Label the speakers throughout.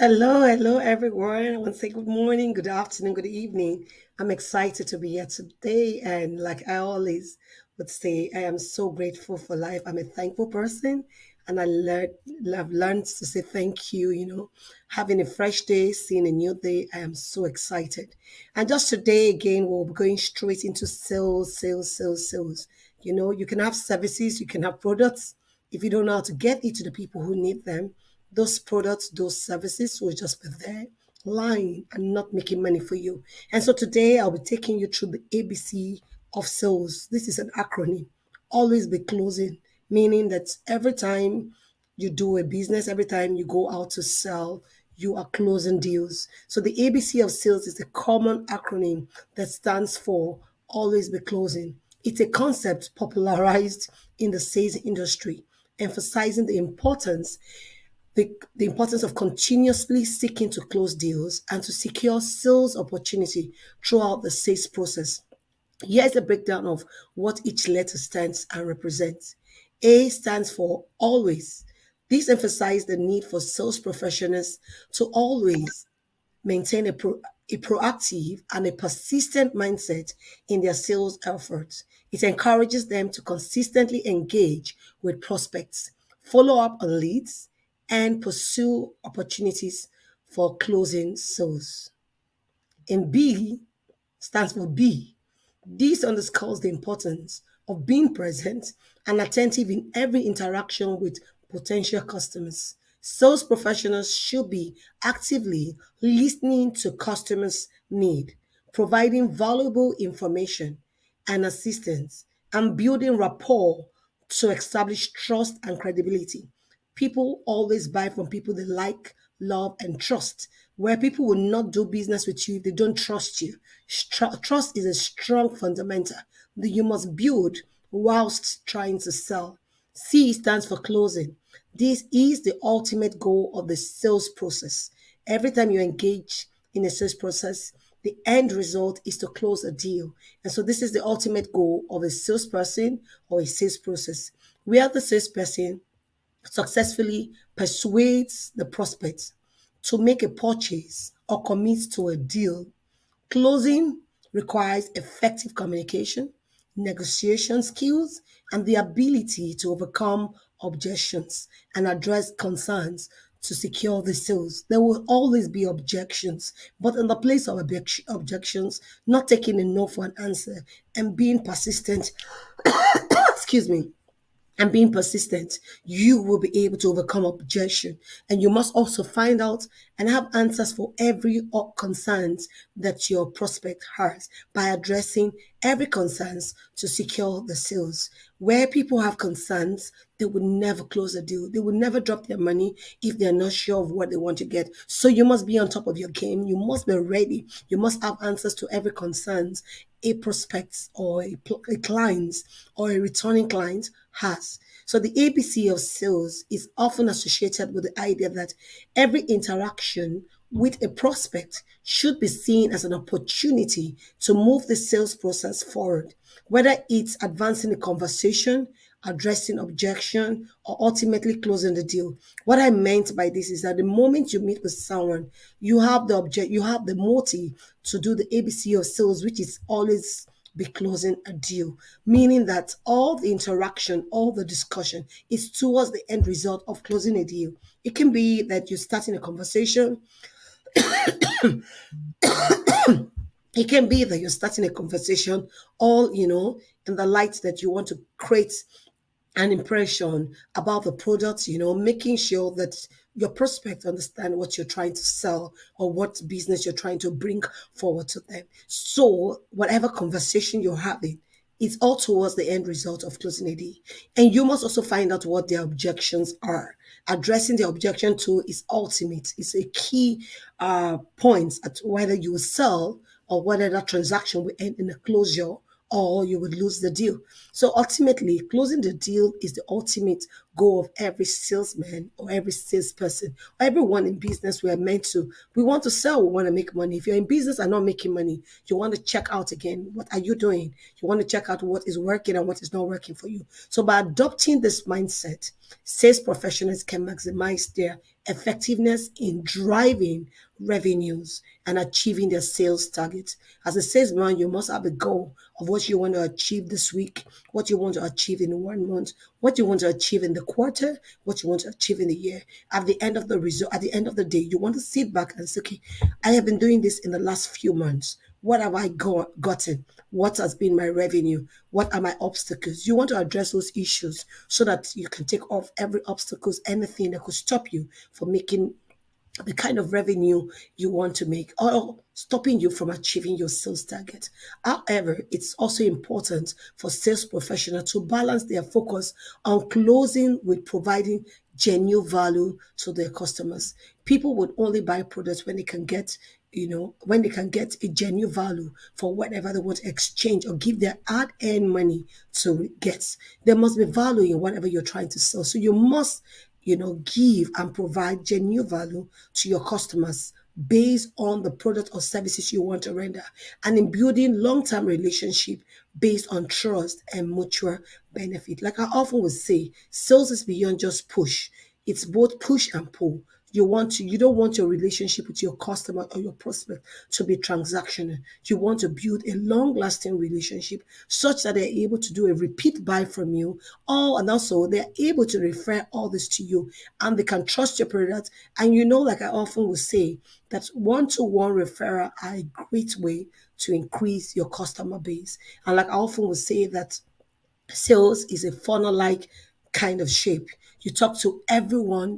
Speaker 1: Hello, everyone. I want to say good morning, good afternoon, good evening. I'm excited to be here today. And like I always would say, I am so grateful for life. I'm a thankful person. And I've learned to say thank you, having a fresh day, seeing a new day. I am so excited. And just today, again, we'll be going straight into sales. You can have services, you can have products. If you don't know how to get it to the people who need them, those products, those services will just be there lying and not making money for you. And so today I'll be taking you through the ABC of sales. This is an acronym. Always be closing, meaning that every time you do a business, every time you go out to sell, you are closing deals. So the ABC of sales is a common acronym that stands for always be closing. It's a concept popularized in the sales industry, emphasizing the importance of continuously seeking to close deals and to secure sales opportunity throughout the sales process. Here's a breakdown of what each letter stands and represents. A stands for always. This emphasizes the need for sales professionals to always maintain a proactive and a persistent mindset in their sales efforts. It encourages them to consistently engage with prospects, follow up on leads, and pursue opportunities for closing sales. In B stands for B. This underscores the importance of being present and attentive in every interaction with potential customers. Sales professionals should be actively listening to customers' need, providing valuable information and assistance, and building rapport to establish trust and credibility. People always buy from people they like, love, and trust. Where people will not do business with you if they don't trust you. Trust is a strong fundamental that you must build whilst trying to sell. C stands for closing. This is the ultimate goal of the sales process. Every time you engage in a sales process, the end result is to close a deal. And so this is the ultimate goal of a salesperson or a sales process. Where the salesperson successfully persuades the prospect to make a purchase or commit to a deal. Closing requires effective communication, negotiation skills, and the ability to overcome objections and address concerns to secure the sales. There will always be objections, but in the place of objections, not taking a no for an answer and being persistent, excuse me, and being persistent, you will be able to overcome objection. And you must also find out and have answers for every concerns that your prospect has by addressing every concerns to secure the sales. Where people have concerns, they will never close a deal. They will never drop their money if they're not sure of what they want to get. So you must be on top of your game. You must be ready. You must have answers to every concerns a prospect or a client or a returning client has. So the ABC of sales is often associated with the idea that every interaction with a prospect should be seen as an opportunity to move the sales process forward, whether it's advancing a conversation, addressing objection, or ultimately closing the deal. What I meant by this is that the moment you meet with someone, you have the motive to do the ABC of sales, which is always be closing a deal, meaning that all the interaction, all the discussion is towards the end result of closing a deal. It can be that you're starting a conversation. It can be that you're starting a conversation, all, in the light that you want to create an impression about the product, making sure that your prospect understand what you're trying to sell or what business you're trying to bring forward to them. So whatever conversation you're having, it's all towards the end result of closing a deal. And you must also find out what their objections are. Addressing the objection to is ultimate. It's a key point at whether you will sell or whether that transaction will end in a closure or you would lose the deal. So ultimately, closing the deal is the ultimate goal of every salesman or every salesperson or everyone in business. We are meant to, we want to sell, we want to make money. If you're in business and not making money, you want to check out again. What are you doing? You want to check out what is working and what is not working for you. So by adopting this mindset, sales professionals can maximize their effectiveness in driving revenues and achieving their sales targets. As a salesman, you must have a goal of what you want to achieve this week, what you want to achieve in 1 month, what you want to achieve in the quarter, what you want to achieve in the year. At the end of the result, at the end of the day, you want to sit back and say, okay, I have been doing this in the last few months. What have I gotten? What has been my revenue? What are my obstacles? You want to address those issues so that you can take off every obstacles, anything that could stop you from making the kind of revenue you want to make or stopping you from achieving your sales target. However, it's also important for sales professionals to balance their focus on closing with providing genuine value to their customers. People would only buy products when they can get when they can get a genuine value for whatever they want to exchange or give their hard-earned money to get. There must be value in whatever you're trying to sell. So you must give and provide genuine value to your customers based on the product or services you want to render, and in building long-term relationship based on trust and mutual benefit. Like I often would say, sales is beyond just push. It's both push and pull. You don't want your relationship with your customer or your prospect to be transactional. You want to build a long-lasting relationship such that they're able to do a repeat buy from you, and also they're able to refer all this to you, and they can trust your product. And like I often will say, that one-to-one referral are a great way to increase your customer base. And like I often will say that sales is a funnel like kind of shape. You talk to everyone,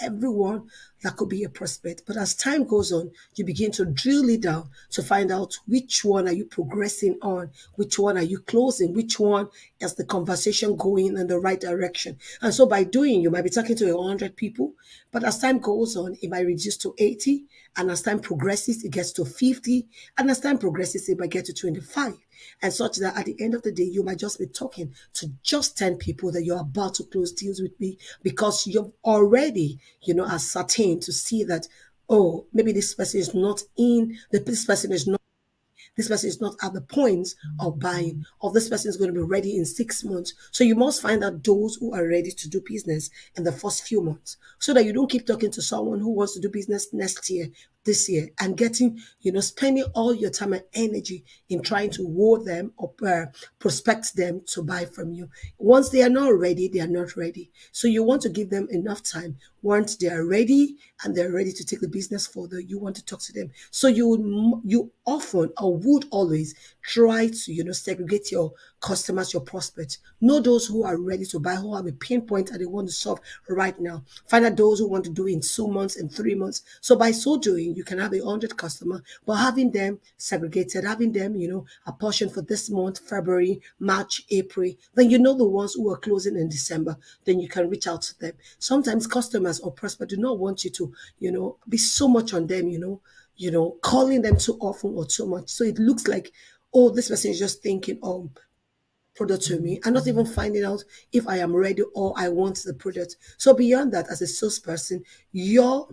Speaker 1: everyone that could be a prospect. But as time goes on, you begin to drill it down to find out which one are you progressing on, which one are you closing, which one is the conversation going in the right direction. And so by doing, you might be talking to 100 people, but as time goes on, it might reduce to 80. And as time progresses, it gets to 50. And as time progresses, it might get to 25. And such that at the end of the day, you might just be talking to just 10 people that you're about to close deals with me, because you've already, ascertained to see that, oh, maybe this person is not at the point of buying, or this person is going to be ready in 6 months. So you must find out those who are ready to do business in the first few months, so that you don't keep talking to someone who wants to do business next year, this year, and spending all your time and energy in trying to woo them or prospect them to buy from you. Once they are not ready, they are not ready. So you want to give them enough time. Once they are ready and they're ready to take the business further, you want to talk to them. So you often or would always try to segregate your customers, your prospects. Know those who are ready to buy, who have a pinpoint and they want to solve right now. Find out those who want to do it in 2 months and 3 months. So by so doing, you can have 100 customers, but having them segregated, having them a portion for this month, February, March, April. Then the ones who are closing in December. Then you can reach out to them. Sometimes customers or prospects do not want you to be so much on them. Calling them too often or too much. So it looks like, oh, this person is just thinking, oh, product to me, and not even finding out if I am ready or I want the product. So beyond that, as a salesperson, your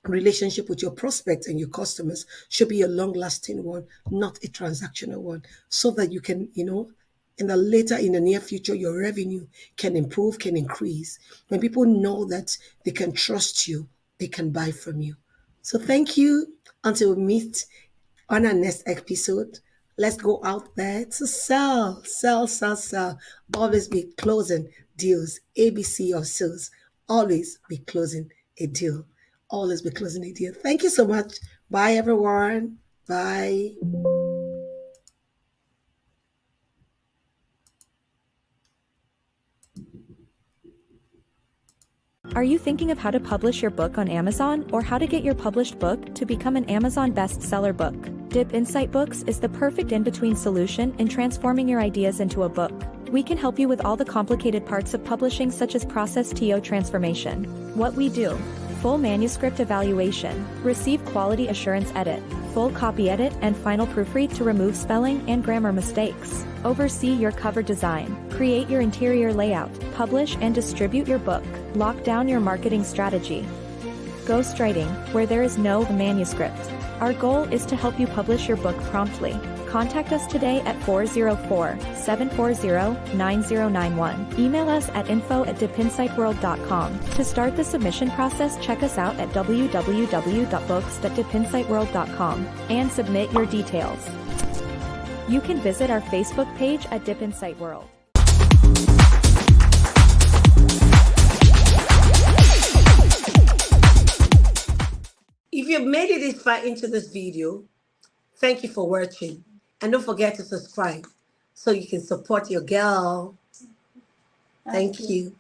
Speaker 1: relationship with your prospects and your customers should be a long-lasting one, not a transactional one, so that you can, in the near future, your revenue can improve, can increase. When people know that they can trust you, they can buy from you. So thank you. Until we meet on our next episode, let's go out there to sell, sell, sell, sell. Always be closing deals. ABC of sales. Always be closing a deal. Always be closing a deal. Thank you so much. Bye, everyone. Bye.
Speaker 2: Are you thinking of how to publish your book on Amazon, or how to get your published book to become an Amazon bestseller book? Dip Insight Books is the perfect in-between solution in transforming your ideas into a book. We can help you with all the complicated parts of publishing, such as process TO transformation. What we do: full manuscript evaluation, receive quality assurance edit, full copy edit and final proofread to remove spelling and grammar mistakes. Oversee your cover design. Create your interior layout. Publish and distribute your book. Lock down your marketing strategy. Ghostwriting, where there is no manuscript. Our goal is to help you publish your book promptly. Contact us today at 404-740-9091. Email us at info@dipinsightworld.com. To start the submission process, check us out at www.books.dipinsightworld.com and submit your details. You can visit our Facebook page at Dip Insight World.
Speaker 1: If you've made it this far into this video, thank you for watching. And don't forget to subscribe so you can support your girl. Thank you.